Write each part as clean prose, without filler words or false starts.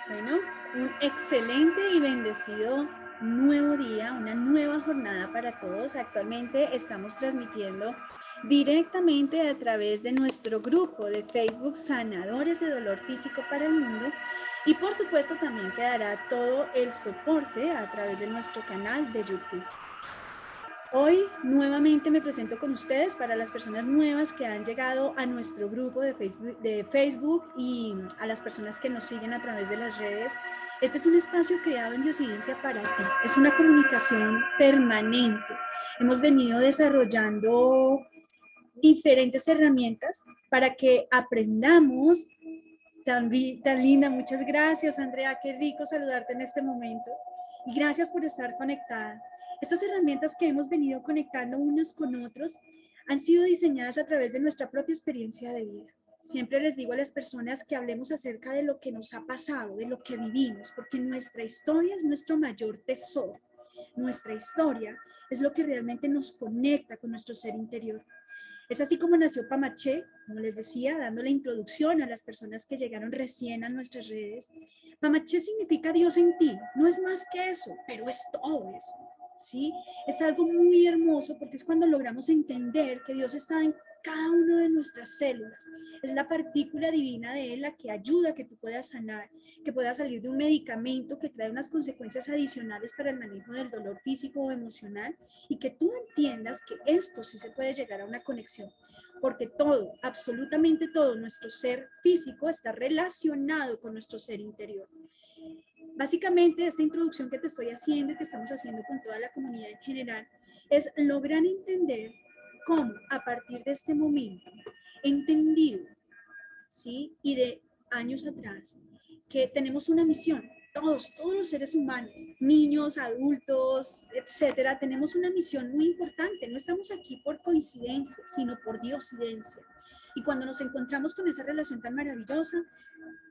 Bueno, un excelente y bendecido nuevo día, una nueva jornada para todos. Actualmente estamos transmitiendo directamente a través de nuestro grupo de Facebook Sanadores de Dolor Físico para el Mundo, y por supuesto también quedará todo el soporte a través de nuestro canal de YouTube. Hoy nuevamente me presento con ustedes para las personas nuevas que han llegado a nuestro grupo de Facebook y a las personas que nos siguen a través de las redes. Este es un espacio creado en Diosidencia para ti. Es una comunicación permanente. Hemos venido desarrollando diferentes herramientas para que aprendamos. Tan linda, muchas gracias, Andrea, qué rico saludarte en este momento y gracias por estar conectada. Estas herramientas que hemos venido conectando unas con otros han sido diseñadas a través de nuestra propia experiencia de vida. Siempre les digo a las personas que hablemos acerca de lo que nos ha pasado, de lo que vivimos, porque nuestra historia es nuestro mayor tesoro. Nuestra historia es lo que realmente nos conecta con nuestro ser interior. Es así como nació Pamaché, como les decía, dando la introducción a las personas que llegaron recién a nuestras redes. Pamaché significa Dios en ti, no es más que eso, pero es todo eso, ¿sí? Es algo muy hermoso porque es cuando logramos entender que Dios está en cada una de nuestras células. Es la partícula divina de Él la que ayuda a que tú puedas sanar, que puedas salir de un medicamento que trae unas consecuencias adicionales para el manejo del dolor físico o emocional, y que tú entiendas que esto sí se puede llegar a una conexión, porque todo, absolutamente todo nuestro ser físico está relacionado con nuestro ser interior. Básicamente, esta introducción que te estoy haciendo y que estamos haciendo con toda la comunidad en general es lograr entender cómo a partir de este momento, entendido, ¿sí? Y de años atrás, que tenemos una misión, todos los seres humanos, niños, adultos, etcétera, tenemos una misión muy importante. No estamos aquí por coincidencia, sino por diosidencia. Y cuando nos encontramos con esa relación tan maravillosa,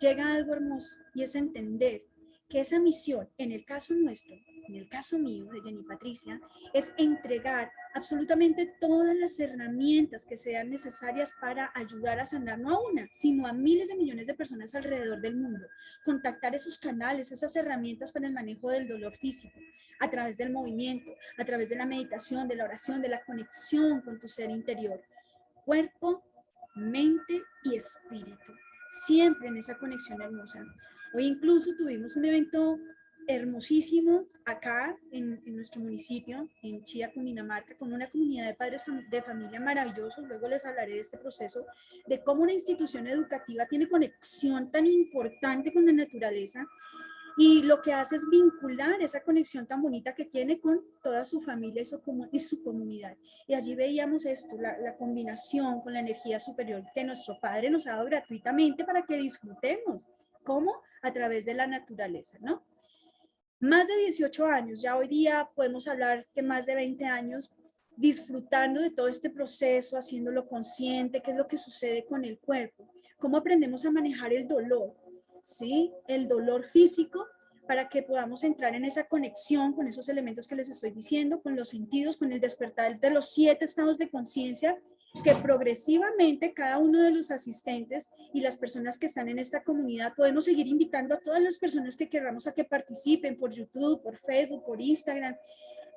llega algo hermoso, y es entender que esa misión, en el caso nuestro, en el caso mío, de Jenny Patricia, es entregar absolutamente todas las herramientas que sean necesarias para ayudar a sanar no a una, sino a miles de millones de personas alrededor del mundo. Contactar esos canales, esas herramientas para el manejo del dolor físico, a través del movimiento, a través de la meditación, de la oración, de la conexión con tu ser interior. Cuerpo, mente y espíritu. Siempre en esa conexión hermosa. Hoy incluso tuvimos un evento hermosísimo acá en nuestro municipio, en Chía, Cundinamarca, con una comunidad de padres de familia maravillosos. Luego les hablaré de este proceso, de cómo una institución educativa tiene conexión tan importante con la naturaleza, y lo que hace es vincular esa conexión tan bonita que tiene con toda su familia y su comunidad. Y allí veíamos esto, la combinación con la energía superior que nuestro Padre nos ha dado gratuitamente para que disfrutemos. ¿Cómo? A través de la naturaleza, ¿no? Más de 18 años, ya hoy día podemos hablar que más de 20 años disfrutando de todo este proceso, haciéndolo consciente, qué es lo que sucede con el cuerpo, cómo aprendemos a manejar el dolor, ¿sí? El dolor físico, para que podamos entrar en esa conexión con esos elementos que les estoy diciendo, con los sentidos, con el despertar de los 7 estados de conciencia, que progresivamente cada uno de los asistentes y las personas que están en esta comunidad podemos seguir invitando a todas las personas que queramos a que participen por YouTube, por Facebook, por Instagram,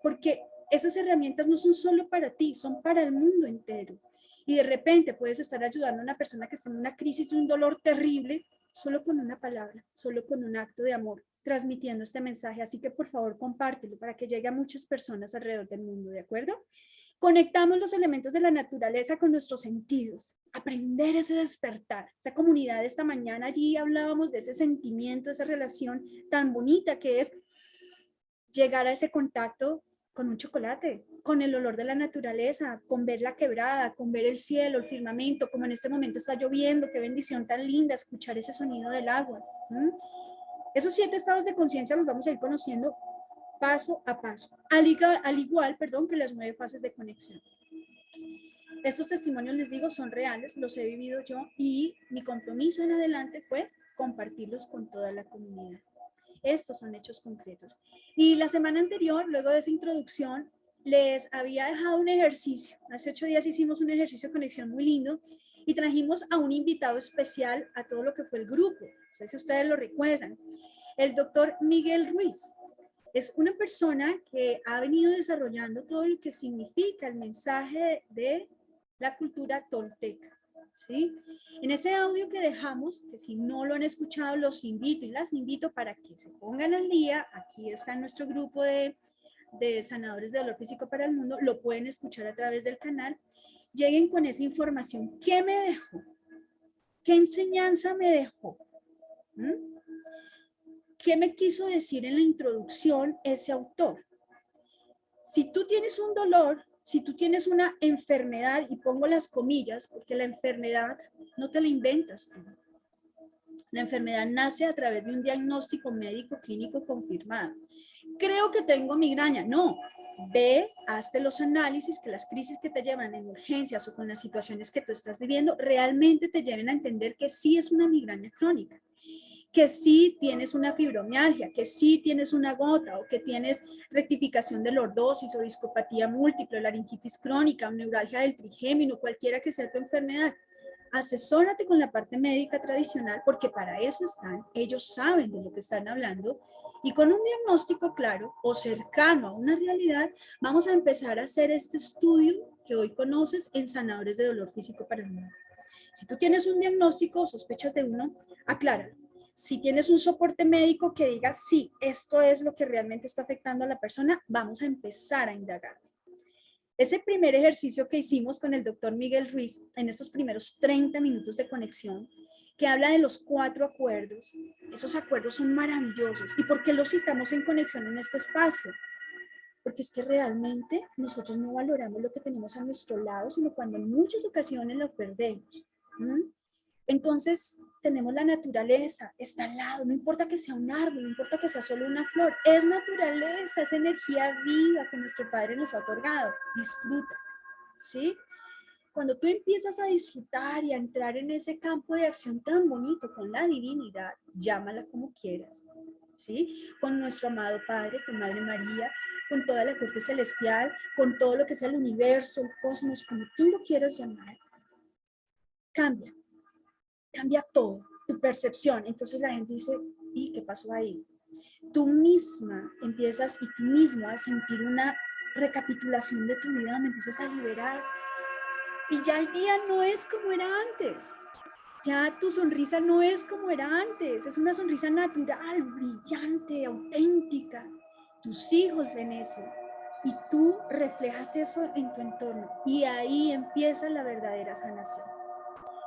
porque esas herramientas no son solo para ti, son para el mundo entero. Y de repente puedes estar ayudando a una persona que está en una crisis y un dolor terrible, solo con una palabra, solo con un acto de amor, transmitiendo este mensaje. Así que por favor compártelo para que llegue a muchas personas alrededor del mundo, ¿de acuerdo? Conectamos los elementos de la naturaleza con nuestros sentidos, aprender ese despertar. Esa comunidad esta mañana allí hablábamos de ese sentimiento, esa relación tan bonita que es llegar a ese contacto con un chocolate, con el olor de la naturaleza, con ver la quebrada, con ver el cielo, el firmamento, como en este momento está lloviendo, qué bendición tan linda escuchar ese sonido del agua. Esos 7 estados de conciencia los vamos a ir conociendo paso a paso, al igual que las 9 fases de conexión. Estos testimonios, les digo, son reales, los he vivido yo, y mi compromiso en adelante fue compartirlos con toda la comunidad. Estos son hechos concretos. Y la semana anterior, luego de esa introducción, les había dejado un ejercicio. Hace 8 días hicimos un ejercicio de conexión muy lindo y trajimos a un invitado especial a todo lo que fue el grupo. No sé si ustedes lo recuerdan. El doctor Miguel Ruiz. Es una persona que ha venido desarrollando todo lo que significa el mensaje de la cultura tolteca, ¿sí? En ese audio que dejamos, que si no lo han escuchado, los invito y las invito para que se pongan al día. Aquí está nuestro grupo de sanadores de dolor físico para el mundo, lo pueden escuchar a través del canal. Lleguen con esa información. ¿Qué me dejó? ¿Qué enseñanza me dejó? ¿Mm? ¿Qué me quiso decir en la introducción ese autor? Si tú tienes un dolor, si tú tienes una enfermedad, y pongo las comillas, porque la enfermedad no te la inventas tú. La enfermedad nace a través de un diagnóstico médico clínico confirmado. Creo que tengo migraña. No, ve, hazte los análisis, que las crisis que te llevan en urgencias o con las situaciones que tú estás viviendo realmente te lleven a entender que sí es una migraña crónica, que sí tienes una fibromialgia, que sí tienes una gota o que tienes rectificación de lordosis o discopatía múltiple, laringitis crónica, neuralgia del trigémino, cualquiera que sea tu enfermedad. Asesórate con la parte médica tradicional porque para eso están, ellos saben de lo que están hablando y con un diagnóstico claro o cercano a una realidad vamos a empezar a hacer este estudio que hoy conoces en sanadores de dolor físico para el mundo. Si tú tienes un diagnóstico o sospechas de uno, acláralo. Si tienes un soporte médico que diga, sí, esto es lo que realmente está afectando a la persona, vamos a empezar a indagar. Ese primer ejercicio que hicimos con el doctor Miguel Ruiz en estos primeros 30 minutos de conexión, que habla de los 4 acuerdos, esos acuerdos son maravillosos. ¿Y por qué los citamos en conexión en este espacio? Porque es que realmente nosotros no valoramos lo que tenemos a nuestro lado, sino cuando en muchas ocasiones lo perdemos. ¿Mm? Entonces, tenemos la naturaleza, está al lado, no importa que sea un árbol, no importa que sea solo una flor, es naturaleza, es energía viva que nuestro Padre nos ha otorgado. Disfruta, ¿sí? Cuando tú empiezas a disfrutar y a entrar en ese campo de acción tan bonito con la divinidad, llámala como quieras, ¿sí? Con nuestro amado Padre, con Madre María, con toda la corte celestial, con todo lo que es el universo, el cosmos, como tú lo quieras llamar, cambia. Cambia todo, tu percepción. Entonces la gente dice, ¿y qué pasó ahí? Tú misma empiezas y tú mismo a sentir una recapitulación de tu vida donde empiezas a liberar. Y ya el día no es como era antes. Ya tu sonrisa no es como era antes. Es una sonrisa natural, brillante, auténtica. Tus hijos ven eso. Y tú reflejas eso en tu entorno. Y ahí empieza la verdadera sanación.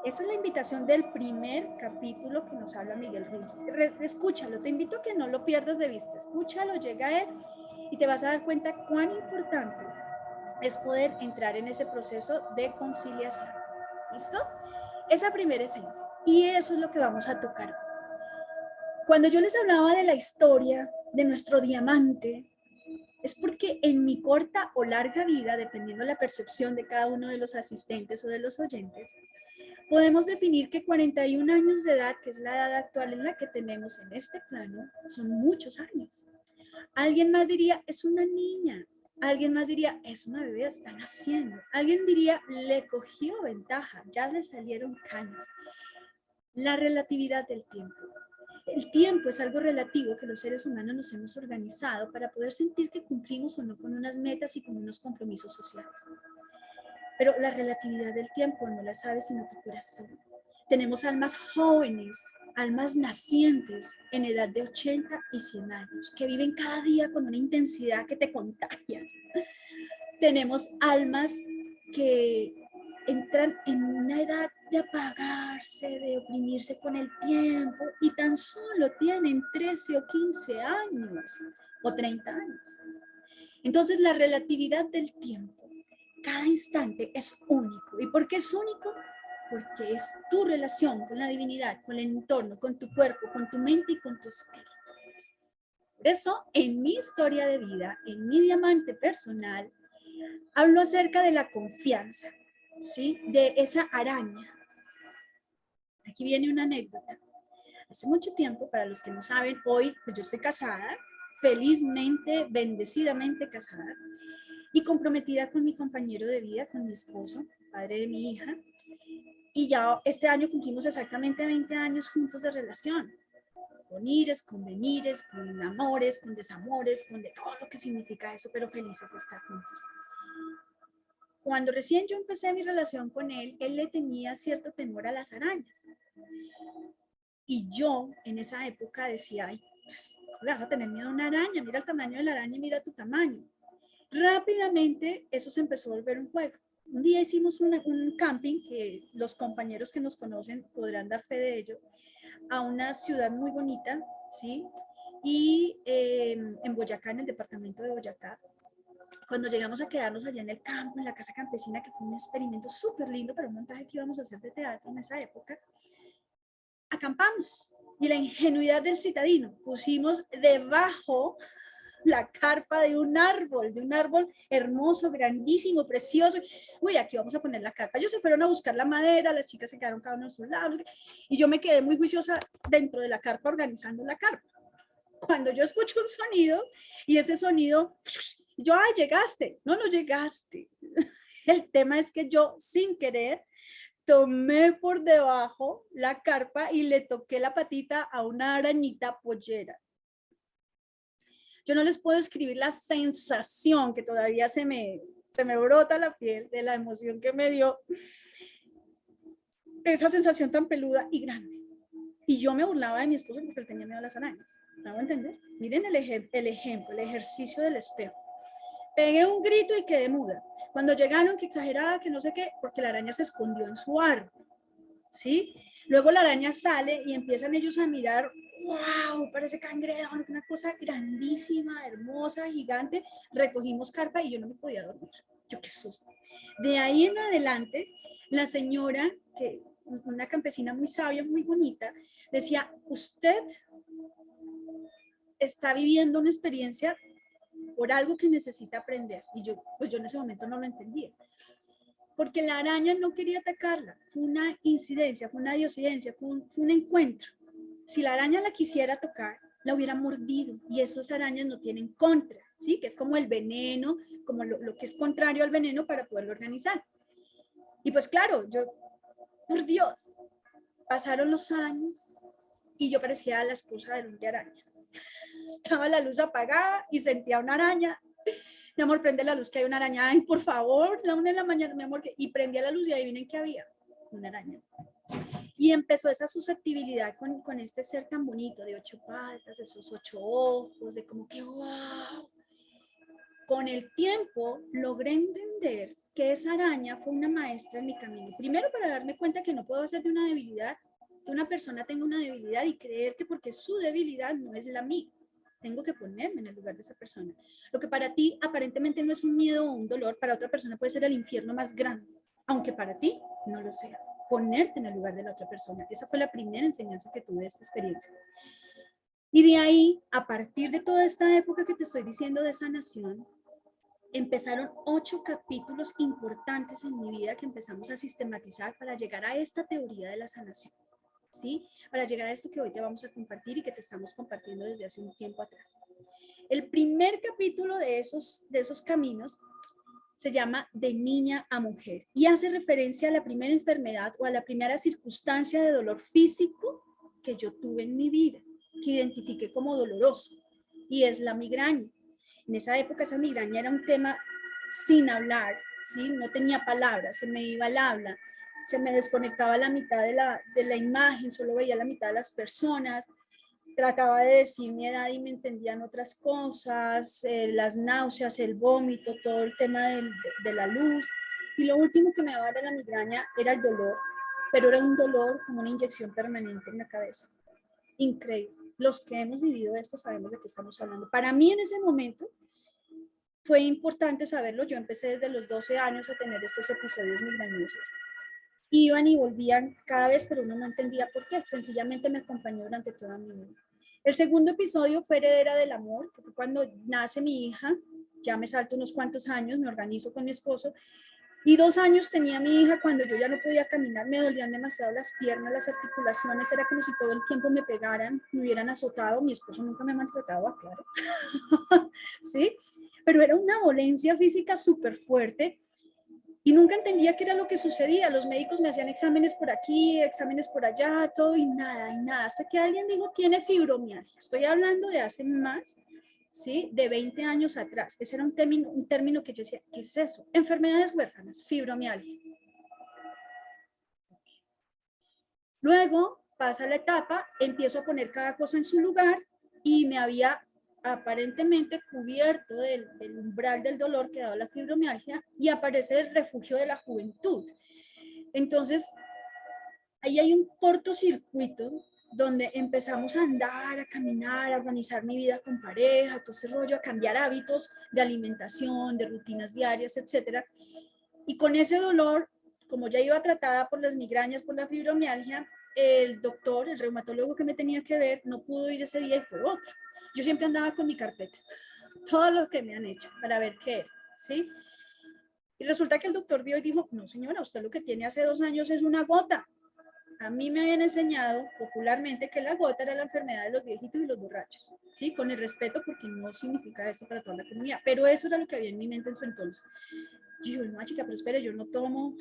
Esa es la invitación del primer capítulo que nos habla Miguel Ruiz. Escúchalo, te invito a que no lo pierdas de vista. Escúchalo, llega a él y te vas a dar cuenta cuán importante es poder entrar en ese proceso de conciliación. ¿Listo? Esa primera esencia. Y eso es lo que vamos a tocar. Cuando yo les hablaba de la historia de nuestro diamante, es porque en mi corta o larga vida, dependiendo de la percepción de cada uno de los asistentes o de los oyentes, podemos definir que 41 años de edad, que es la edad actual en la que tenemos en este plano, son muchos años. Alguien más diría, es una niña. Alguien más diría, es una bebé, está naciendo. Alguien diría, le cogió ventaja, ya le salieron canas. La relatividad del tiempo. El tiempo es algo relativo que los seres humanos nos hemos organizado para poder sentir que cumplimos o no con unas metas y con unos compromisos sociales. Pero la relatividad del tiempo no la sabe sino tu corazón. Tenemos almas jóvenes, almas nacientes en edad de 80 y 100 años, que viven cada día con una intensidad que te contagia. Tenemos almas que entran en una edad de apagarse, de oprimirse con el tiempo y tan solo tienen 13 o 15 años o 30 años. Entonces la relatividad del tiempo, cada instante es único. ¿Y por qué es único? Porque es tu relación con la divinidad, con el entorno, con tu cuerpo, con tu mente y con tu espíritu. Por eso, en mi historia de vida, en mi diamante personal, hablo acerca de la confianza, ¿sí? De esa araña. Aquí viene una anécdota. Hace mucho tiempo, para los que no saben, hoy pues yo estoy casada, felizmente, bendecidamente casada. y comprometida con mi compañero de vida, con mi esposo, padre de mi hija. Y ya este año cumplimos exactamente 20 años juntos de relación, con ires, con venires, con amores, con desamores, con de todo lo que significa eso, pero felices de estar juntos. Cuando recién yo empecé mi relación con él le tenía cierto temor a las arañas. Y yo en esa época decía, ay, pues, le vas a tener miedo a una araña, mira el tamaño de la araña y mira tu tamaño. Rápidamente eso se empezó a volver un juego. Un día hicimos un camping, que los compañeros que nos conocen podrán dar fe de ello, a una ciudad muy bonita, ¿sí? Y en Boyacá, en el departamento de Boyacá. Cuando llegamos a quedarnos allá en el campo, en la casa campesina, que fue un experimento súper lindo para un montaje que íbamos a hacer de teatro en esa época, acampamos. Y la ingenuidad del citadino, pusimos debajo la carpa de un árbol hermoso, grandísimo, precioso. Uy, aquí vamos a poner la carpa. Ellos se fueron a buscar la madera, las chicas se quedaron cada uno a su lado, y yo me quedé muy juiciosa dentro de la carpa organizando la carpa. Cuando yo escucho un sonido, y ese sonido, yo, ay, llegaste. No, no llegaste. El tema es que yo, sin querer, tomé por debajo la carpa y le toqué la patita a una arañita pollera. Yo no les puedo escribir la sensación que todavía se me brota la piel de la emoción que me dio esa sensación tan peluda y grande. Y yo me burlaba de mi esposo porque él tenía miedo a las arañas. ¿Me hago entender? Miren el ejemplo, el ejercicio del espejo. Pegué un grito y quedé muda. Cuando llegaron, que exagerada, que no sé qué, porque la araña se escondió en su árbol, ¿sí? Luego la araña sale y empiezan ellos a mirar, wow, parece cangrejo, una cosa grandísima, hermosa, gigante. Recogimos carpa y yo no me podía dormir. Yo qué susto. De ahí en adelante, la señora, que una campesina muy sabia, muy bonita, decía, usted está viviendo una experiencia por algo que necesita aprender. Y yo, pues yo en ese momento no lo entendía. Porque la araña no quería atacarla, fue una incidencia, fue una diosidencia, fue un encuentro. Si la araña la quisiera tocar, la hubiera mordido, y esas arañas no tienen contra, ¿sí? Que es como el veneno, como lo que es contrario al veneno para poderlo organizar. Y pues claro, yo, por Dios, pasaron los años y yo parecía la esposa del hombre araña. Estaba la luz apagada y sentía una araña. Mi amor, prende la luz que hay una araña. Ay, por favor, la 1 de la mañana, mi amor. Y prendía la luz y adivinen qué había. Una araña. Y empezó esa susceptibilidad con este ser tan bonito, de 8 patas, de esos 8 ojos, de como que wow. Con el tiempo logré entender que esa araña fue una maestra en mi camino. Primero, para darme cuenta que no puedo hacer de una debilidad, que una persona tenga una debilidad y creer que porque su debilidad no es la mía. Tengo que ponerme en el lugar de esa persona. Lo que para ti aparentemente no es un miedo o un dolor, para otra persona puede ser el infierno más grande, aunque para ti no lo sea. Ponerte en el lugar de la otra persona. Esa fue la primera enseñanza que tuve de esta experiencia. Y de ahí, a partir de toda esta época que te estoy diciendo de sanación, empezaron 8 capítulos importantes en mi vida que empezamos a sistematizar para llegar a esta teoría de la sanación. ¿Sí? Para llegar a esto que hoy te vamos a compartir y que te estamos compartiendo desde hace un tiempo atrás. El primer capítulo de esos caminos se llama De niña a mujer y hace referencia a la primera enfermedad o a la primera circunstancia de dolor físico que yo tuve en mi vida, que identifiqué como doloroso, y es la migraña. En esa época esa migraña era un tema sin hablar, ¿sí? No tenía palabras, se me iba el habla, se me desconectaba la mitad de la imagen, solo veía la mitad de las personas, trataba de decir mi edad y me entendían otras cosas, las náuseas, el vómito, todo el tema de la luz. Y lo último que me daba de la migraña era el dolor, pero era un dolor como una inyección permanente en la cabeza. Increíble. Los que hemos vivido esto sabemos de qué estamos hablando. Para mí en ese momento fue importante saberlo. Yo empecé desde los 12 años a tener estos episodios migrañosos. Iban y volvían cada vez, pero uno no entendía por qué. Sencillamente me acompañó durante toda mi vida. El segundo episodio fue Heredera del Amor, que fue cuando nace mi hija. Ya me salto unos cuantos años, me organizo con mi esposo. Y 2 años tenía mi hija cuando yo ya no podía caminar, me dolían demasiado las piernas, las articulaciones, era como si todo el tiempo me pegaran, me hubieran azotado. Mi esposo nunca me ha maltratado, claro. ¿Sí? pero era una dolencia física súper fuerte y nunca entendía qué era lo que sucedía. Los médicos me hacían exámenes por aquí, exámenes por allá, todo y nada, hasta que alguien dijo, tiene fibromialgia. Estoy hablando de hace más, ¿sí? De 20 años atrás. Ese era un término que yo decía, ¿qué es eso? Enfermedades huérfanas, fibromialgia. Luego pasa la etapa, empiezo a poner cada cosa en su lugar y me había aparentemente cubierto del umbral del dolor que daba la fibromialgia y aparece el refugio de la juventud. Entonces, ahí hay un cortocircuito donde empezamos a andar, a caminar, a organizar mi vida con pareja, todo ese rollo, a cambiar hábitos de alimentación, de rutinas diarias, etcétera. Y con ese dolor, como ya iba tratada por las migrañas, por la fibromialgia, el doctor, el reumatólogo que me tenía que ver, no pudo ir ese día y fue otro. Yo siempre andaba con mi carpeta, todo lo que me han hecho para ver qué era, ¿sí? Y resulta que el doctor vio y dijo, no señora, usted lo que tiene hace 2 años es una gota. A mí me habían enseñado popularmente que la gota era la enfermedad de los viejitos y los borrachos, ¿sí? Con el respeto porque no significa esto para toda la comunidad, pero eso era lo que había en mi mente en su entonces. Yo digo, no chica, pero espere, yo no tomo,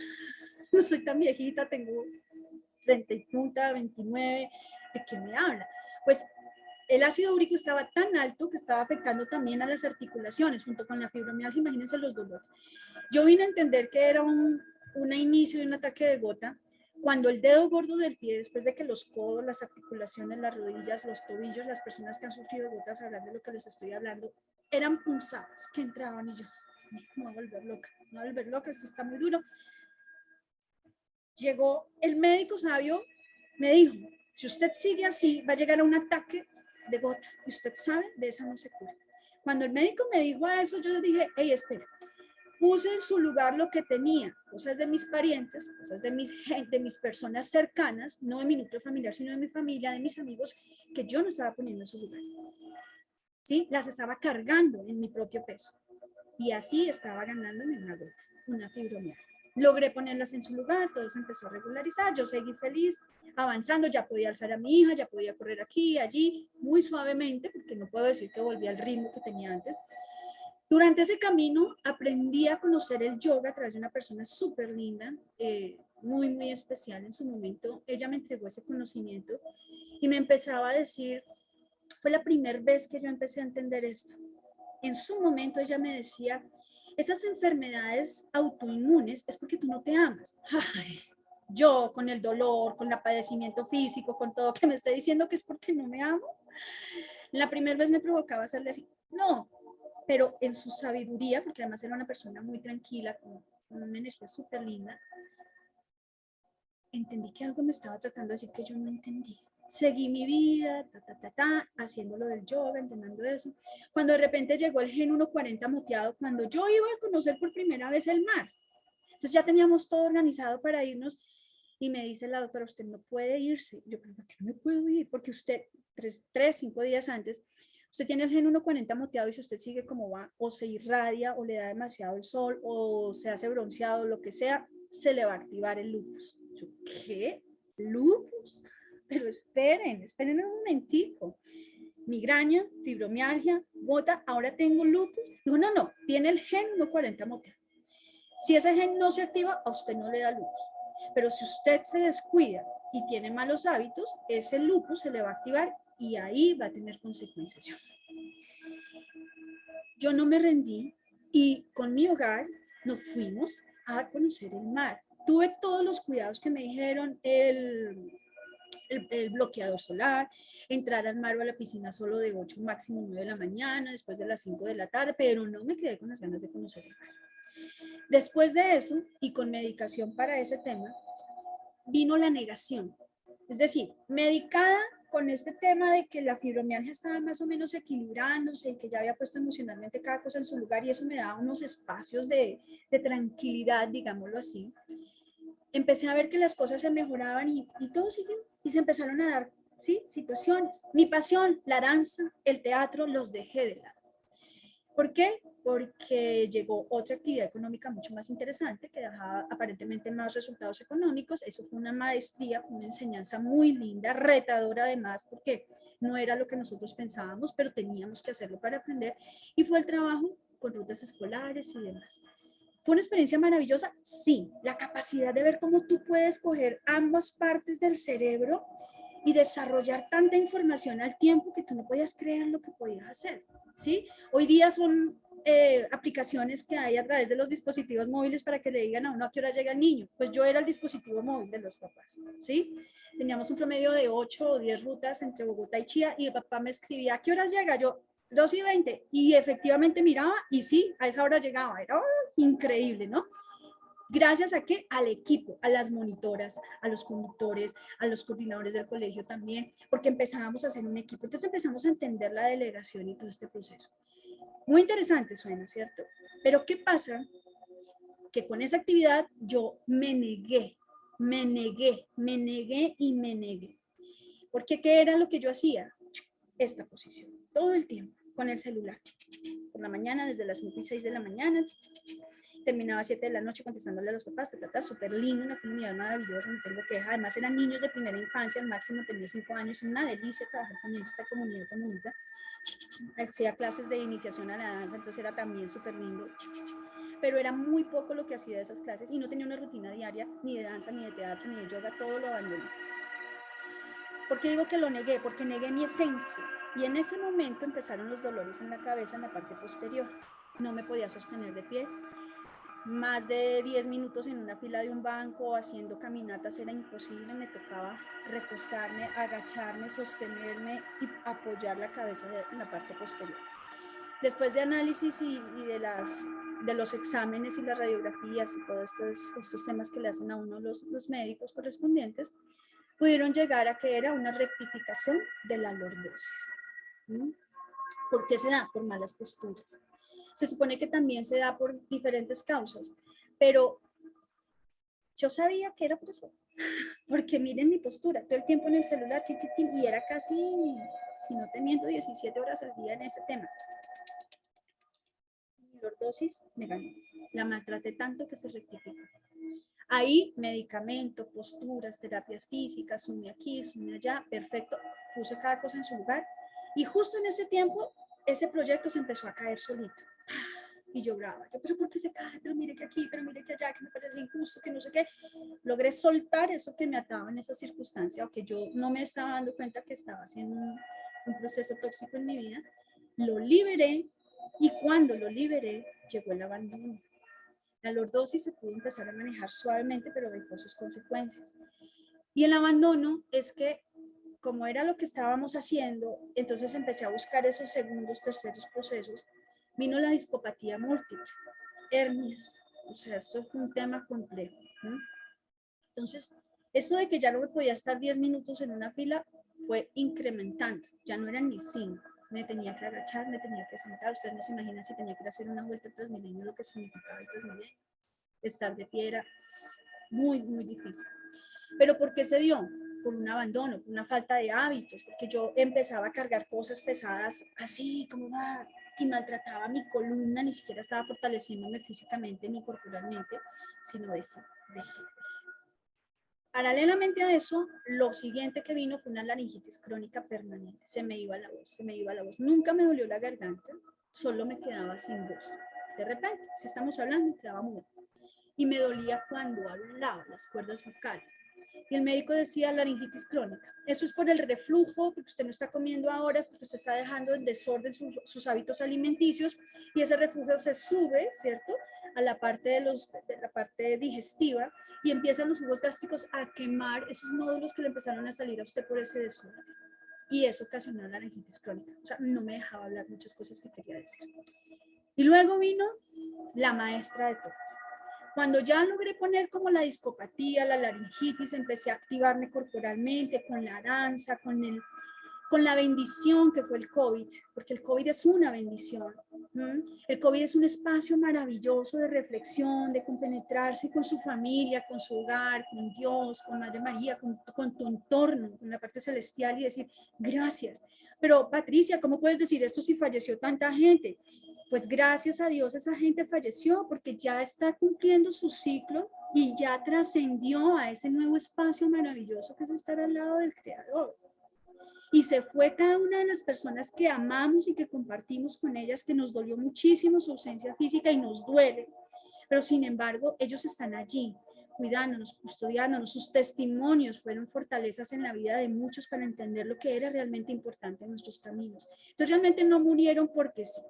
no soy tan viejita, tengo 30 y punta, 29, ¿de qué me habla? Pues el ácido úrico estaba tan alto que estaba afectando también a las articulaciones, junto con la fibromialgia, imagínense los dolores. Yo vine a entender que era un inicio de un ataque de gota, cuando el dedo gordo del pie, después de que los codos, las articulaciones, las rodillas, los tobillos, las personas que han sufrido gotas, hablando de lo que les estoy hablando, eran punzadas que entraban y yo, me voy a volver loca, me voy a volver loca, esto está muy duro. Llegó el médico sabio, me dijo, si usted sigue así, va a llegar a un ataque de gota, y usted sabe, de esa no se cura. Cuando el médico me dijo eso, yo le dije, hey, espera, puse en su lugar lo que tenía, cosas de mis parientes, cosas de mis personas cercanas, no de mi núcleo familiar, sino de mi familia, de mis amigos, que yo no estaba poniendo en su lugar. ¿Sí? Las estaba cargando en mi propio peso. Y así estaba ganándome una gota, una fibromialgia. Logré ponerlas en su lugar, todo se empezó a regularizar, yo seguí feliz, avanzando, ya podía alzar a mi hija, ya podía correr aquí, allí, muy suavemente, porque no puedo decir que volví al ritmo que tenía antes. Durante ese camino aprendí a conocer el yoga a través de una persona súper linda, muy especial en su momento. Ella me entregó ese conocimiento y me empezaba a decir, fue la primera vez que yo empecé a entender esto. En su momento ella me decía, esas enfermedades autoinmunes es porque tú no te amas. Ay, yo con el dolor, con el padecimiento físico, con todo que me está diciendo que es porque no me amo. La primera vez me provocaba hacerle así, no, pero en su sabiduría, porque además era una persona muy tranquila, con una energía súper linda, entendí que algo me estaba tratando de decir que yo no entendía. Seguí mi vida, haciendo lo del yoga, entrenando eso. Cuando de repente llegó el Gen 140 moteado, cuando yo iba a conocer por primera vez el mar. Entonces ya teníamos todo organizado para irnos y me dice la doctora, usted no puede irse. Yo, ¿pero por qué no me puedo ir? Porque usted, 5 días antes, usted tiene el Gen 140 moteado y si usted sigue como va, o se irradia, o le da demasiado el sol, o se hace bronceado, lo que sea, se le va a activar el lupus. Yo, ¿qué? ¿Lupus? Pero esperen un momentico. Migraña, fibromialgia, gota, ahora tengo lupus. Dijo, no, tiene el Gen 140 moteado. Si ese gen no se activa, a usted no le da lupus. Pero si usted se descuida y tiene malos hábitos, ese lupus se le va a activar y ahí va a tener consecuencias. Yo no me rendí y con mi hogar nos fuimos a conocer el mar. Tuve todos los cuidados que me dijeron, el bloqueador solar, entrar al mar o a la piscina solo de 8, máximo 9 de la mañana, después de las 5 de la tarde, pero no me quedé con las ganas de conocer el mar. Después de eso, y con medicación para ese tema, vino la negación. Es decir, medicada con este tema de que la fibromialgia estaba más o menos equilibrándose y que ya había puesto emocionalmente cada cosa en su lugar y eso me daba unos espacios de tranquilidad, digámoslo así. Empecé a ver que las cosas se mejoraban y todo siguió y se empezaron a dar, ¿sí?, situaciones. Mi pasión, la danza, el teatro, los dejé de lado. ¿Por qué? Porque llegó otra actividad económica mucho más interesante que dejaba aparentemente más resultados económicos. Eso fue una maestría, una enseñanza muy linda, retadora además, porque no era lo que nosotros pensábamos, pero teníamos que hacerlo para aprender. Y fue el trabajo con rutas escolares y demás. ¿Fue una experiencia maravillosa? Sí. La capacidad de ver cómo tú puedes coger ambas partes del cerebro y desarrollar tanta información al tiempo que tú no podías creer lo que podías hacer, ¿sí? Hoy día son aplicaciones que hay a través de los dispositivos móviles para que le digan a uno a qué hora llega el niño. Pues yo era el dispositivo móvil de los papás, ¿sí? Teníamos un promedio de 8 o 10 rutas entre Bogotá y Chía y el papá me escribía, ¿a qué horas llega? Yo, 2:20, y efectivamente miraba y sí, a esa hora llegaba, era increíble, ¿no? Gracias a qué? Al equipo, a las monitoras, a los conductores, a los coordinadores del colegio también, porque empezábamos a hacer un equipo, entonces empezamos a entender la delegación y todo este proceso. Muy interesante suena, ¿cierto? Pero ¿qué pasa? Que con esa actividad yo me negué. Porque ¿qué era lo que yo hacía? Esta posición, todo el tiempo, con el celular. Por la mañana, desde las 5 y 6 de la mañana, terminaba a 7 de la noche contestándole a los papás, súper lindo, una comunidad maravillosa, no tengo queja. Además eran niños de primera infancia, al máximo tenía 5 años, una delicia trabajar con esta comunidad tan bonita. Hacía clases de iniciación a la danza, entonces era también súper lindo. Pero era muy poco lo que hacía de esas clases y no tenía una rutina diaria, ni de danza, ni de teatro, ni de yoga, todo lo abandoné. ¿Por qué digo que lo negué? Porque negué mi esencia. Y en ese momento empezaron los dolores en la cabeza, en la parte posterior. No me podía sostener de pie. Más de 10 minutos en una fila de un banco haciendo caminatas era imposible. Me tocaba recostarme, agacharme, sostenerme y apoyar la cabeza en la parte posterior. Después de análisis y de los exámenes y las radiografías y todos estos temas que le hacen a uno los médicos correspondientes, pudieron llegar a que era una rectificación de la lordosis. ¿Por qué se da? Por malas posturas. Se supone que también se da por diferentes causas, pero yo sabía que era por eso, porque miren mi postura, todo el tiempo en el celular, y era casi, si no te miento, 17 horas al día en ese tema. Mi lordosis me ganó, la maltraté tanto que se rectificó. Ahí, medicamento, posturas, terapias físicas, sume aquí, sume allá, perfecto, puse cada cosa en su lugar. Y justo en ese tiempo, ese proyecto se empezó a caer solito. Y yo brava, pero ¿por qué se cae? Pero mire que aquí, pero mire que allá, que me parece injusto, que no sé qué. Logré soltar eso que me ataba en esa circunstancia, aunque yo no me estaba dando cuenta que estaba haciendo un proceso tóxico en mi vida. Lo liberé y cuando lo liberé, llegó el abandono. La lordosis se pudo empezar a manejar suavemente, pero dejó sus consecuencias. Y el abandono es que, como era lo que estábamos haciendo, entonces empecé a buscar esos segundos, terceros procesos. Vino la discopatía múltiple, hernias, o sea, esto fue un tema complejo, ¿no? Entonces, esto de que ya no me podía estar 10 minutos en una fila fue incrementando, ya no eran ni 5. Me tenía que agachar, me tenía que sentar. Ustedes no se imaginan si tenía que hacer una vuelta Transmilenio, lo que significaba el Transmilenio. Estar de pie era muy, muy difícil. ¿Pero por qué se dio? Por un abandono, por una falta de hábitos, porque yo empezaba a cargar cosas pesadas así, como y maltrataba mi columna, ni siquiera estaba fortaleciéndome físicamente ni corporalmente, sino dejé. Paralelamente a eso, lo siguiente que vino fue una laringitis crónica permanente. Se me iba la voz. Nunca me dolió la garganta, solo me quedaba sin voz. De repente, si estamos hablando, quedaba muda. Y me dolía cuando hablaba, las cuerdas vocales. Y el médico decía laringitis crónica. Eso es por el reflujo, porque usted no está comiendo ahora, es porque usted está dejando en desorden sus hábitos alimenticios y ese reflujo se sube, ¿cierto?, a la parte de la parte digestiva y empiezan los jugos gástricos a quemar esos nódulos que le empezaron a salir a usted por ese desorden. Y eso ocasionó la laringitis crónica. O sea, no me dejaba hablar muchas cosas que quería decir. Y luego vino la maestra de todas. Cuando ya logré poner como la discopatía, la laringitis, empecé a activarme corporalmente con la danza, con la bendición que fue el COVID, porque el COVID es una bendición. El COVID es un espacio maravilloso de reflexión, de compenetrarse con su familia, con su hogar, con Dios, con Madre María, con tu entorno, con la parte celestial y decir gracias. Pero Patricia, ¿cómo puedes decir esto si falleció tanta gente? Pues gracias a Dios esa gente falleció porque ya está cumpliendo su ciclo y ya trascendió a ese nuevo espacio maravilloso que es estar al lado del Creador. y se fue cada una de las personas que amamos y que compartimos con ellas, que nos dolió muchísimo su ausencia física y nos duele, pero sin embargo ellos están allí cuidándonos, custodiándonos. Sus testimonios fueron fortalezas en la vida de muchos para entender lo que era realmente importante en nuestros caminos. Entonces realmente no murieron porque sí,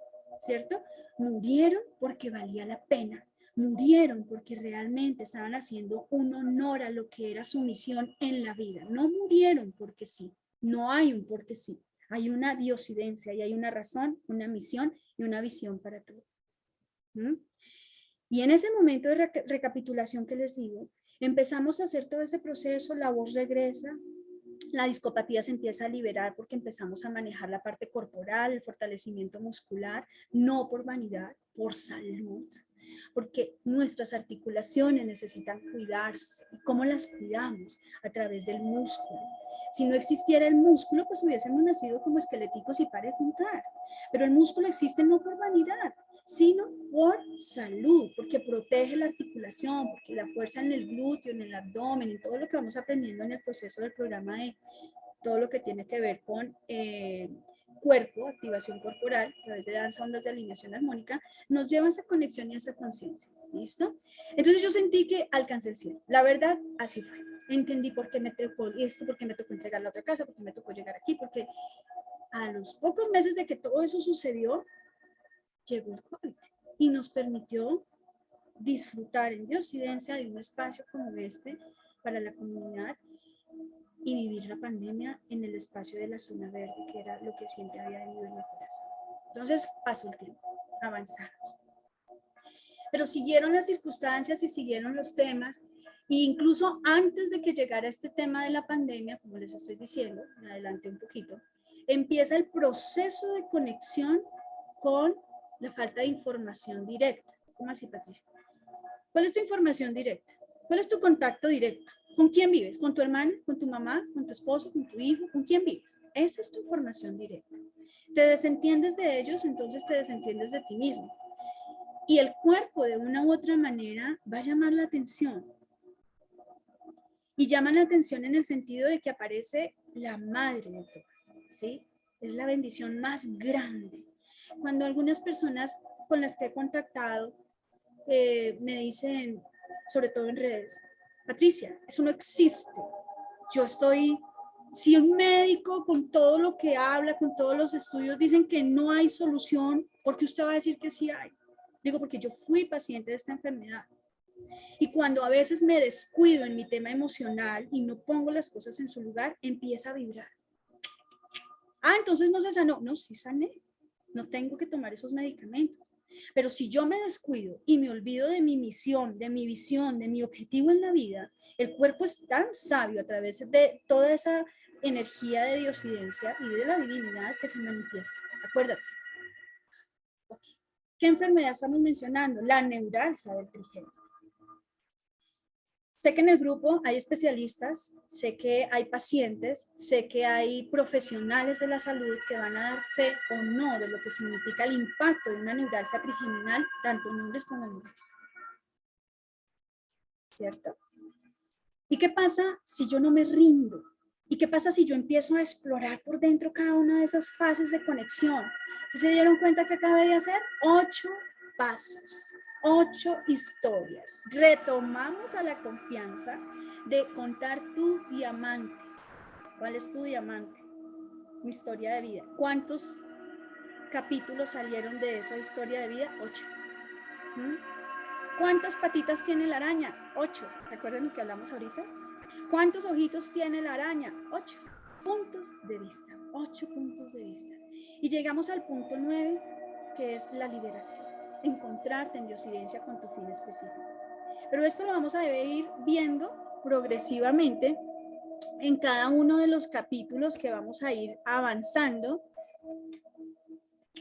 ¿cierto? Murieron porque valía la pena. Murieron porque realmente estaban haciendo un honor a lo que era su misión en la vida. No murieron porque sí. No hay un porque sí. Hay una diosidencia y hay una razón, una misión y una visión para todo. ¿Mm? Y en ese momento de recapitulación que les digo, empezamos a hacer todo ese proceso, la voz regresa, la discopatía se empieza a liberar porque empezamos a manejar la parte corporal, el fortalecimiento muscular, no por vanidad, por salud, porque nuestras articulaciones necesitan cuidarse. ¿Y cómo las cuidamos? A través del músculo. Si no existiera el músculo, pues hubiésemos nacido como esqueléticos y para de contar. Pero el músculo existe no por vanidad, sino por salud, porque protege la articulación, porque la fuerza en el glúteo, en el abdomen, en todo lo que vamos aprendiendo en el proceso del programa de todo lo que tiene que ver con cuerpo, activación corporal, a través de danza, ondas de alineación armónica, nos lleva a esa conexión y a esa conciencia. ¿Listo? Entonces yo sentí que alcancé el cielo. La verdad, así fue. Entendí por qué me tocó esto, por qué me tocó entregar la otra casa, por qué me tocó llegar aquí, porque a los pocos meses de que todo eso sucedió, llegó el COVID y nos permitió disfrutar en diosidencia de un espacio como este para la comunidad y vivir la pandemia en el espacio de la zona verde, que era lo que siempre había vivido en mi corazón. Entonces pasó el tiempo, avanzamos. Pero siguieron las circunstancias y siguieron los temas, e incluso antes de que llegara este tema de la pandemia, como les estoy diciendo, me adelanté un poquito, empieza el proceso de conexión con la falta de información directa. ¿Cómo así, Patricia? ¿Cuál es tu información directa? ¿Cuál es tu contacto directo? ¿Con quién vives? ¿Con tu hermana? ¿Con tu mamá? ¿Con tu esposo? ¿Con tu hijo? ¿Con quién vives? Esa es tu información directa. Te desentiendes de ellos, entonces te desentiendes de ti mismo. Y el cuerpo, de una u otra manera, va a llamar la atención. Y llama la atención en el sentido de que aparece la madre de todas, ¿sí? Es la bendición más grande. Cuando algunas personas con las que he contactado me dicen, sobre todo en redes, Patricia, eso no existe. Yo estoy, si un médico con todo lo que habla, con todos los estudios, dicen que no hay solución, ¿por qué usted va a decir que sí hay? Digo, porque yo fui paciente de esta enfermedad. Y cuando a veces me descuido en mi tema emocional y no pongo las cosas en su lugar, empieza a vibrar. Ah, entonces no se sanó. No, sí sané. No tengo que tomar esos medicamentos. Pero si yo me descuido y me olvido de mi misión, de mi visión, de mi objetivo en la vida, el cuerpo es tan sabio a través de toda esa energía de diosidencia y de la divinidad que se manifiesta. Acuérdate. Okay. ¿Qué enfermedad estamos mencionando? La neuralgia del trigémino. Sé que en el grupo hay especialistas, sé que hay pacientes, sé que hay profesionales de la salud que van a dar fe o no de lo que significa el impacto de una neuralgia trigeminal, tanto en hombres como en mujeres. ¿Cierto? ¿Y qué pasa si yo no me rindo? ¿Y qué pasa si yo empiezo a explorar por dentro cada una de esas fases de conexión? ¿Se dieron cuenta que acabé de hacer? 8 pasos, 8 historias. Retomamos a la confianza de contar tu diamante. ¿Cuál es tu diamante? Mi historia de vida. ¿Cuántos capítulos salieron de esa historia de vida? 8. ¿Cuántas patitas tiene la araña? 8. ¿Se acuerdan de lo que hablamos ahorita? ¿Cuántos ojitos tiene la araña? 8 puntos de vista. 8 puntos de vista. Y llegamos al punto 9, que es la liberación. Encontrarte en diosidencia con tu fin específico. Pero esto lo vamos a ir viendo progresivamente en cada uno de los capítulos que vamos a ir avanzando.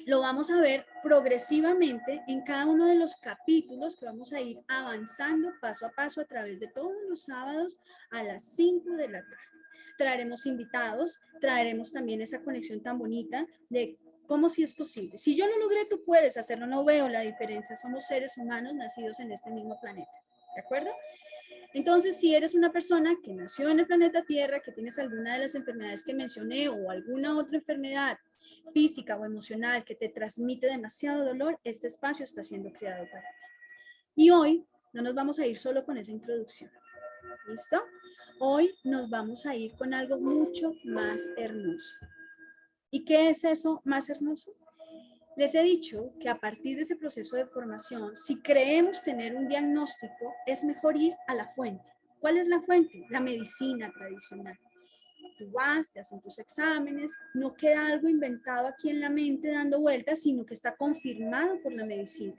Lo vamos a ver progresivamente en cada uno de los capítulos que vamos a ir avanzando paso a paso a través de todos los sábados a las 5 de la tarde. Traeremos invitados, traeremos también esa conexión tan bonita de cómo si es posible. Si yo lo logré, tú puedes hacerlo, no veo la diferencia, somos seres humanos nacidos en este mismo planeta, ¿de acuerdo? Entonces, si eres una persona que nació en el planeta Tierra, que tienes alguna de las enfermedades que mencioné o alguna otra enfermedad física o emocional que te transmite demasiado dolor, este espacio está siendo creado para ti. Y hoy no nos vamos a ir solo con esa introducción. ¿Listo? Hoy nos vamos a ir con algo mucho más hermoso. ¿Y qué es eso más hermoso? Les he dicho que a partir de ese proceso de formación, si creemos tener un diagnóstico, es mejor ir a la fuente. ¿Cuál es la fuente? La medicina tradicional. Tú vas, te hacen tus exámenes, no queda algo inventado aquí en la mente dando vueltas, sino que está confirmado por la medicina.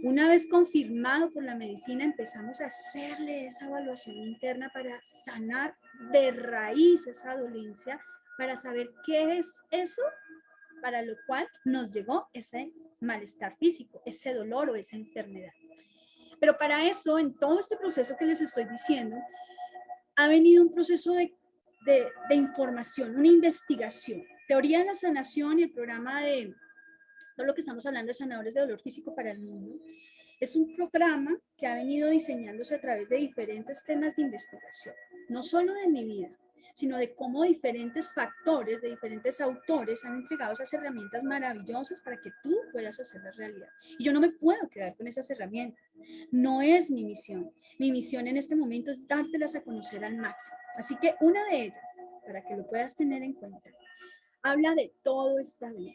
Una vez confirmado por la medicina, empezamos a hacerle esa evaluación interna para sanar de raíz esa dolencia, para saber qué es eso para lo cual nos llegó ese malestar físico, ese dolor o esa enfermedad. Pero para eso, en todo este proceso que les estoy diciendo, ha venido un proceso de información, una investigación. Teoría de la sanación y el programa de todo lo que estamos hablando de sanadores de dolor físico para el mundo, es un programa que ha venido diseñándose a través de diferentes temas de investigación, no solo de mi vida, sino de cómo diferentes factores, de diferentes autores han entregado esas herramientas maravillosas para que tú puedas hacerlas realidad. Y yo no me puedo quedar con esas herramientas. No es mi misión. Mi misión en este momento es dártelas a conocer al máximo. Así que una de ellas, para que lo puedas tener en cuenta, habla de todo está bien.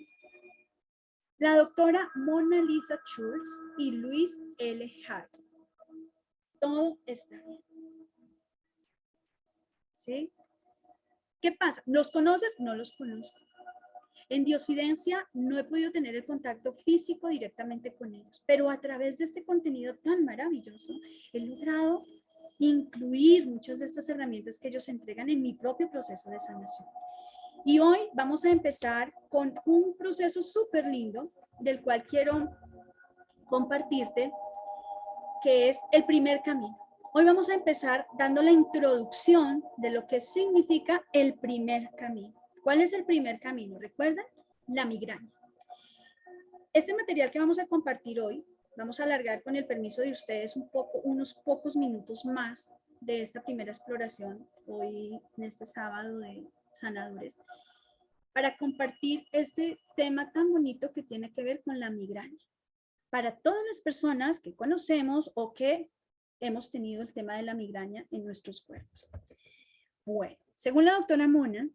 La doctora Mona Lisa Schultz y Luis L. Hart. Todo está bien. ¿Sí? ¿Qué pasa? ¿Los conoces? No los conozco. En Diosidencia no he podido tener el contacto físico directamente con ellos, pero a través de este contenido tan maravilloso he logrado incluir muchas de estas herramientas que ellos entregan en mi propio proceso de sanación. Y hoy vamos a empezar con un proceso súper lindo del cual quiero compartirte, que es el primer camino. Hoy vamos a empezar dando la introducción de lo que significa el primer camino. ¿Cuál es el primer camino? ¿Recuerdan? La migraña. Este material que vamos a compartir hoy, vamos a alargar con el permiso de ustedes unos pocos minutos más de esta primera exploración, hoy en este sábado de sanadores, para compartir este tema tan bonito que tiene que ver con la migraña. Para todas las personas que conocemos o que hemos tenido el tema de la migraña en nuestros cuerpos. Bueno, según la doctora Mona,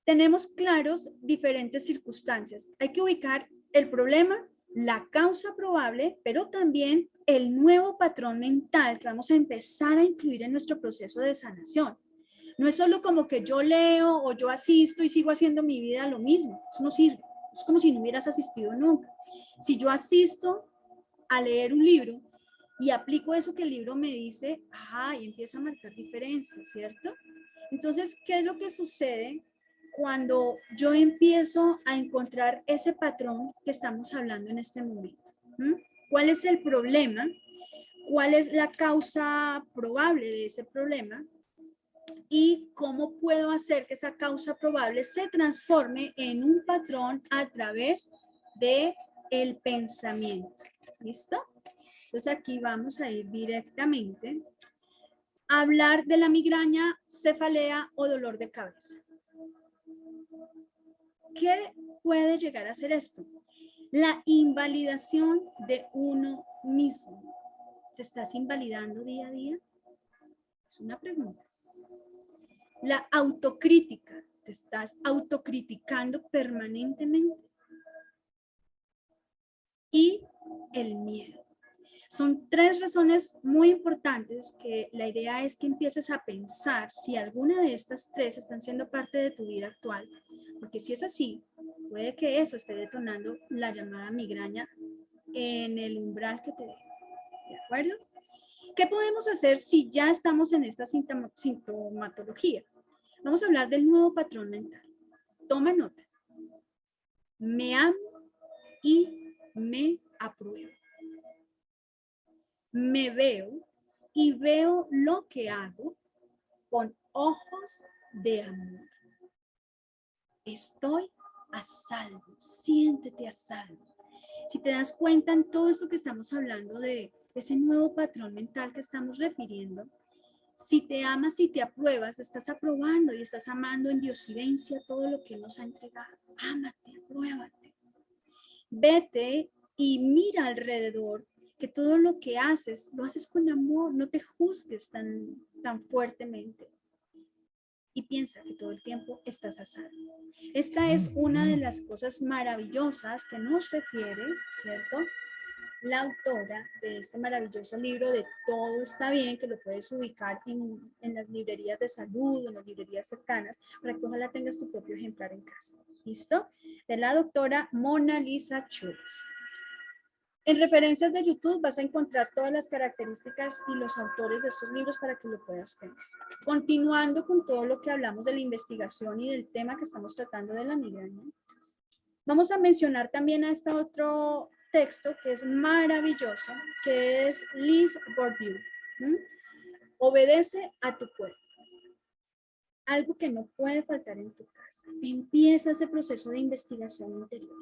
tenemos claros diferentes circunstancias. Hay que ubicar el problema, la causa probable, pero también el nuevo patrón mental que vamos a empezar a incluir en nuestro proceso de sanación. No es solo como que yo leo o yo asisto y sigo haciendo mi vida lo mismo. Eso no sirve. Es como si no hubieras asistido nunca. Si yo asisto a leer un libro y aplico eso que el libro me dice, y empieza a marcar diferencias, ¿cierto? Entonces, ¿qué es lo que sucede cuando yo empiezo a encontrar ese patrón que estamos hablando en este momento? ¿Cuál es el problema? ¿Cuál es la causa probable de ese problema? Y cómo puedo hacer que esa causa probable se transforme en un patrón a través de el pensamiento. ¿Listo? Entonces aquí vamos a ir directamente a hablar de la migraña, cefalea o dolor de cabeza. ¿Qué puede llegar a ser esto? La invalidación de uno mismo. ¿Te estás invalidando día a día? Es una pregunta. La autocrítica. ¿Te estás autocriticando permanentemente? Y el miedo. Son tres razones muy importantes que la idea es que empieces a pensar si alguna de estas tres están siendo parte de tu vida actual. Porque si es así, puede que eso esté detonando la llamada migraña en el umbral que te dé. ¿De acuerdo? ¿Qué podemos hacer si ya estamos en esta sintomatología? Vamos a hablar del nuevo patrón mental. Toma nota. Me amo y me apruebo. Me veo y veo lo que hago con ojos de amor. Estoy a salvo, siéntete a salvo. Si te das cuenta en todo esto que estamos hablando de ese nuevo patrón mental que estamos refiriendo. Si te amas y te apruebas, estás aprobando y estás amando en diosidencia todo lo que nos ha entregado. Ámate, apruébate. Vete y mira alrededor que todo lo que haces, lo haces con amor, no te juzgues tan fuertemente. Y piensa que todo el tiempo estás a salvo. Esta es una de las cosas maravillosas que nos refiere, ¿cierto?, la autora de este maravilloso libro de Todo está bien, que lo puedes ubicar en las librerías de salud, en las librerías cercanas, para que ojalá tengas tu propio ejemplar en casa. ¿Listo? De la doctora Mona Lisa Schultz. En referencias de YouTube vas a encontrar todas las características y los autores de estos libros para que lo puedas tener. Continuando con todo lo que hablamos de la investigación y del tema que estamos tratando de la migraña, vamos a mencionar también a este otro texto que es maravilloso, que es Liz Bourdieu. Obedece a tu cuerpo. Algo que no puede faltar en tu casa. Empieza ese proceso de investigación interior.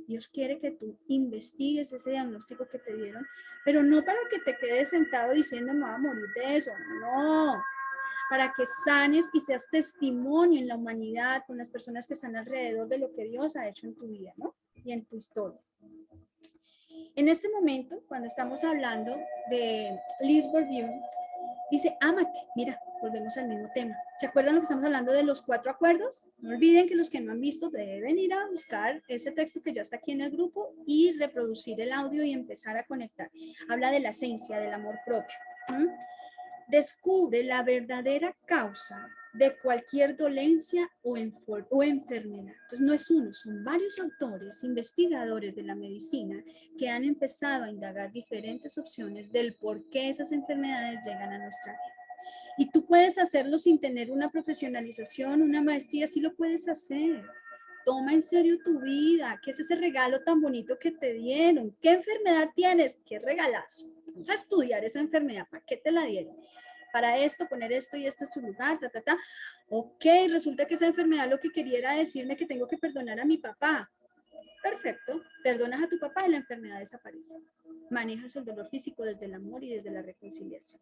Dios quiere que tú investigues ese diagnóstico que te dieron, pero no para que te quedes sentado diciendo me voy a morir de eso, no, para que sanes y seas testimonio en la humanidad con las personas que están alrededor de lo que Dios ha hecho en tu vida, ¿no? Y en tu historia. En este momento, cuando estamos hablando de Liz Bourdieu, dice, ámate. Mira, volvemos al mismo tema. ¿Se acuerdan lo que estamos hablando de los 4 acuerdos? No olviden que los que no han visto deben ir a buscar ese texto que ya está aquí en el grupo y reproducir el audio y empezar a conectar. Habla de la esencia, del amor propio. Descubre la verdadera causa de cualquier dolencia o enfermedad. Entonces no es uno, son varios autores, investigadores de la medicina que han empezado a indagar diferentes opciones del por qué esas enfermedades llegan a nuestra vida. Y tú puedes hacerlo sin tener una profesionalización, una maestría, sí lo puedes hacer. Toma en serio tu vida, ¿qué es ese regalo tan bonito que te dieron? ¿Qué enfermedad tienes? ¿Qué regalazo? Vamos a estudiar esa enfermedad, ¿para qué te la dieron? Para esto, poner esto y esto en su lugar, Ok, resulta que esa enfermedad lo que quería era decirme que tengo que perdonar a mi papá. Perfecto, perdonas a tu papá y la enfermedad desaparece. Manejas el dolor físico desde el amor y desde la reconciliación.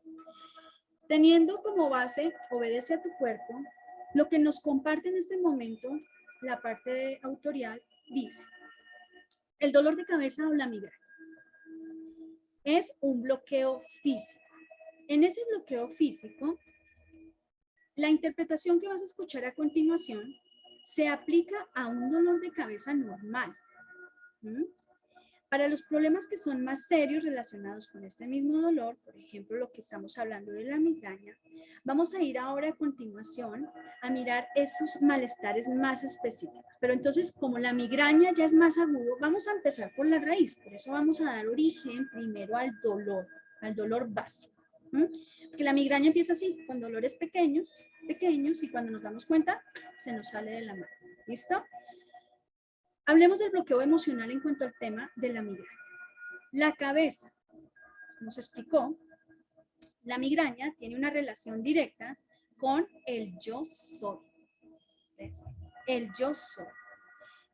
Teniendo como base, obedece a tu cuerpo, lo que nos comparte en este momento la parte autorial dice, el dolor de cabeza o la migraña es un bloqueo físico. En ese bloqueo físico, la interpretación que vas a escuchar a continuación se aplica a un dolor de cabeza normal. Para los problemas que son más serios relacionados con este mismo dolor, por ejemplo, lo que estamos hablando de la migraña, vamos a ir ahora a continuación a mirar esos malestares más específicos. Pero entonces, como la migraña ya es más agudo, vamos a empezar por la raíz. Por eso vamos a dar origen primero al dolor básico. Porque la migraña empieza así, con dolores pequeños, y cuando nos damos cuenta, se nos sale de la mano. ¿Listo? Hablemos del bloqueo emocional en cuanto al tema de la migraña. La cabeza, como se explicó, la migraña tiene una relación directa con el yo soy. El yo soy.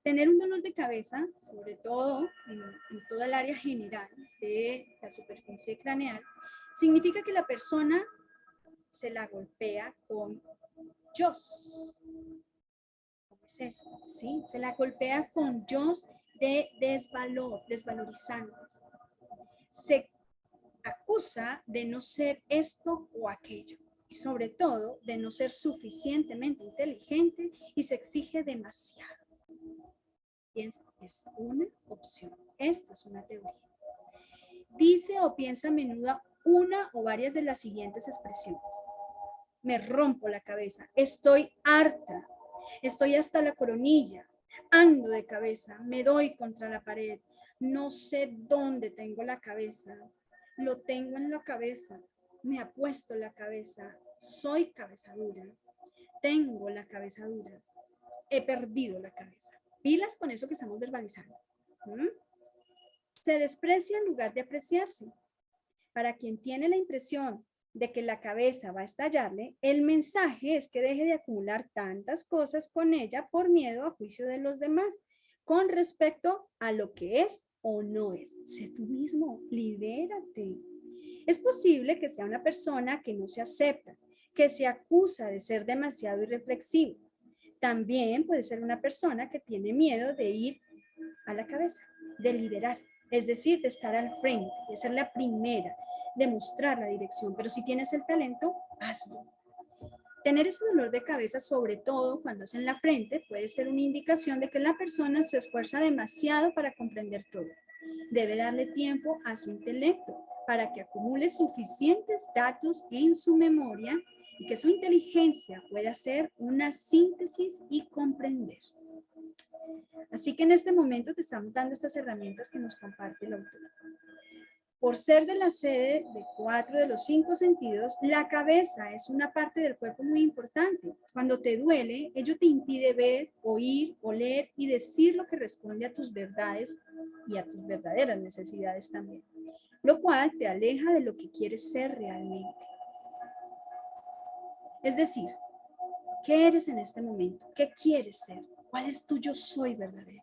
Tener un dolor de cabeza, sobre todo en toda el área general de la superficie craneal, significa que la persona se la golpea con yo. ¿Cómo es eso? ¿Sí? Se la golpea con yo de desvalorizantes. Se acusa de no ser esto o aquello. Y sobre todo, de no ser suficientemente inteligente y se exige demasiado. Piensa, es una opción. Esto es una teoría. Dice o piensa a menudo una o varias de las siguientes expresiones. Me rompo la cabeza, estoy harta, estoy hasta la coronilla, ando de cabeza, me doy contra la pared, no sé dónde tengo la cabeza, lo tengo en la cabeza, me apuesto la cabeza, soy cabeza dura, tengo la cabeza dura, he perdido la cabeza. Pilas con eso que estamos verbalizando. Se desprecia en lugar de apreciarse. Para quien tiene la impresión de que la cabeza va a estallarle, el mensaje es que deje de acumular tantas cosas con ella por miedo a juicio de los demás con respecto a lo que es o no es. Sé tú mismo, libérate. Es posible que sea una persona que no se acepta, que se acusa de ser demasiado irreflexivo. También puede ser una persona que tiene miedo de ir a la cabeza, de liderar, es decir, de estar al frente, de ser la primera, de mostrar la dirección. Pero si tienes el talento, hazlo. Tener ese dolor de cabeza, sobre todo cuando es en la frente, puede ser una indicación de que la persona se esfuerza demasiado para comprender todo. Debe darle tiempo a su intelecto para que acumule suficientes datos en su memoria y que su inteligencia pueda hacer una síntesis y comprender. Así que en este momento te estamos dando estas herramientas que nos comparte el autor. Por ser de la sede de 4 de los 5 sentidos, la cabeza es una parte del cuerpo muy importante. Cuando te duele, ello te impide ver, oír, oler y decir lo que responde a tus verdades y a tus verdaderas necesidades también, lo cual te aleja de lo que quieres ser realmente. Es decir, ¿qué eres en este momento? ¿Qué quieres ser? ¿Cuál es tu yo soy verdadero?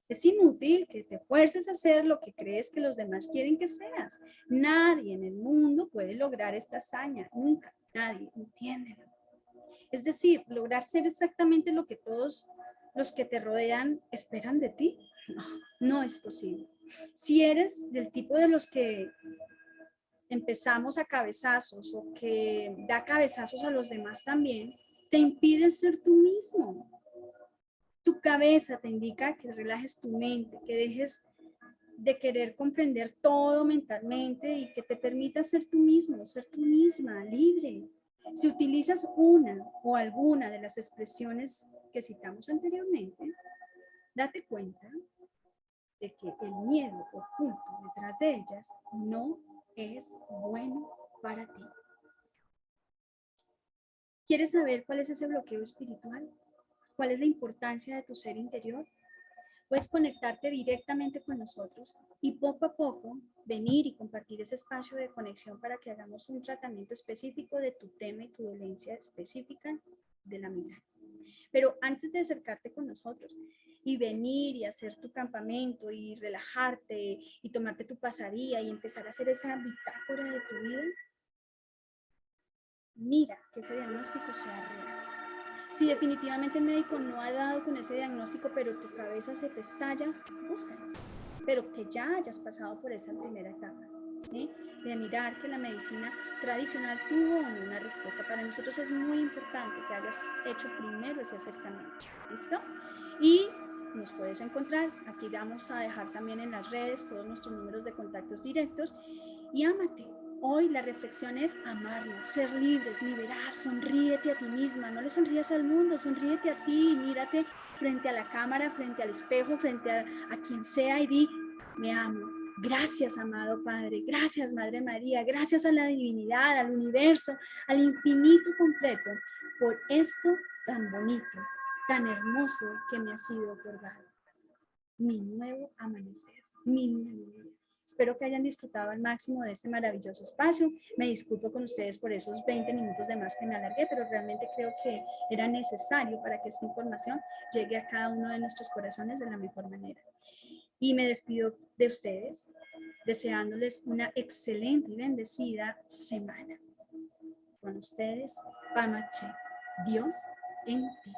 Es inútil que te fuerces a hacer lo que crees que los demás quieren que seas. Nadie en el mundo puede lograr esta hazaña, nunca, nadie, entiéndelo. Es decir, lograr ser exactamente lo que todos los que te rodean esperan de ti, no es posible. Si eres del tipo de los que empezamos a cabezazos o que da cabezazos a los demás también, te impide ser tú mismo. Tu cabeza te indica que relajes tu mente, que dejes de querer comprender todo mentalmente y que te permita ser tú mismo, ser tú misma, libre. Si utilizas una o alguna de las expresiones que citamos anteriormente, date cuenta de que el miedo oculto detrás de ellas no es bueno para ti. ¿Quieres saber cuál es ese bloqueo espiritual? ¿Cuál es la importancia de tu ser interior? Puedes conectarte directamente con nosotros y poco a poco venir y compartir ese espacio de conexión para que hagamos un tratamiento específico de tu tema y tu dolencia específica de la migraña. Pero antes de acercarte con nosotros y venir y hacer tu campamento y relajarte y tomarte tu pasadía y empezar a hacer esa bitácora de tu vida, mira que ese diagnóstico sea real. Si definitivamente el médico no ha dado con ese diagnóstico, pero tu cabeza se te estalla, búscanos. Pero que ya hayas pasado por esa primera etapa, ¿sí? De mirar que la medicina tradicional tuvo o no una respuesta. Para nosotros es muy importante que hayas hecho primero ese acercamiento, ¿listo? Y nos puedes encontrar, aquí vamos a dejar también en las redes todos nuestros números de contactos directos y ámate. Hoy la reflexión es amarnos, ser libres, liberar, sonríete a ti misma, no le sonrías al mundo, sonríete a ti, mírate frente a la cámara, frente al espejo, frente a quien sea y di, me amo. Gracias, amado Padre, gracias, Madre María, gracias a la divinidad, al universo, al infinito completo, por esto tan bonito, tan hermoso que me ha sido otorgado. Mi nuevo amanecer, mi nuevo día. Espero que hayan disfrutado al máximo de este maravilloso espacio. Me disculpo con ustedes por esos 20 minutos de más que me alargué, pero realmente creo que era necesario para que esta información llegue a cada uno de nuestros corazones de la mejor manera. Y me despido de ustedes, deseándoles una excelente y bendecida semana. Con ustedes, Pama Che, Dios en ti.